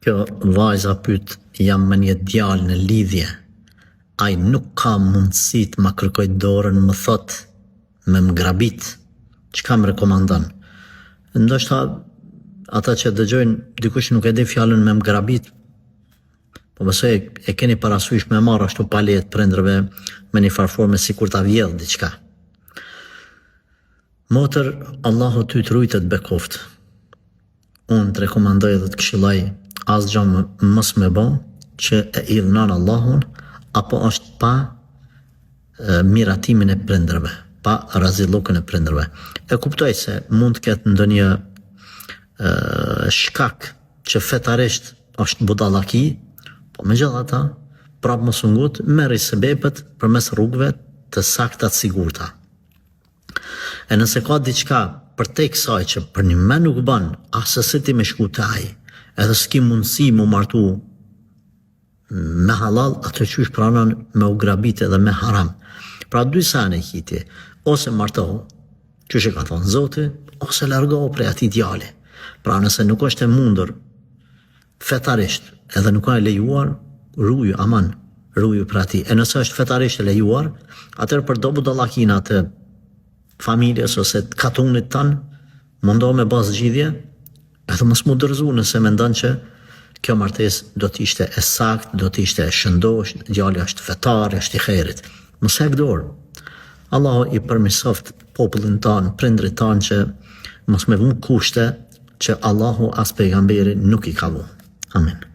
Kjo vajza pyet, jam me një djalë në lidhje, ai nuk ka mundësi të ma kërkoj dorën, më thot me më grabit, çka më rekomandon? Ndoshta ata që dëgjojnë, dikush nuk e di fjalën me më grabit, po besoj e keni parasysh me marrë ashtu palë të prindërve me një farforme sikur ta vjedh diçka. Motër, Allahu ty të rujtet bekoft. Unë të rekomandoj dhe të këshilloj asgjë mos me bë që e idhnon Allahun apo është pa miratimin e prindërve, pa razillukën e prindërve. E kuptoj se mund të ketë ndonjë shkak që fetarisht është budallaki, po megjithatë, prapë mos u ngut, merri sebepet përmes rrugëve të sakta të sigurta. E nëse ka diçka përtej kësaj që për një me nuk bën, asëse ti me shku të ai, edhe s'ki mundësi mu martu me halal, atë qysh pranon me u grabit edhe me haram. Pra dy sene kiti, ose martohu, qysh e ka thonë Zoti, ose largohu prej atij djali. Pra nëse nuk është e mundur fetarisht, edhe nuk ka e lejuar, ruju, aman, ruju për ati. E nëse është fetarisht e lejuar, atër për do budallakina të familjes ose të katunit tanë, mundohë me bazë zgjidhje, edhe mos mu dërzu nëse mendon që kjo martesë do të ishte e saktë, do të ishte e shëndosh, djali është fetar, është i xherit. Mos heq dorë. Allahu i përmirësoft popullin tanë, prindrit tanë që mos me vënë kushte që Allahu as pejgamberi nuk i ka vënë. Amen.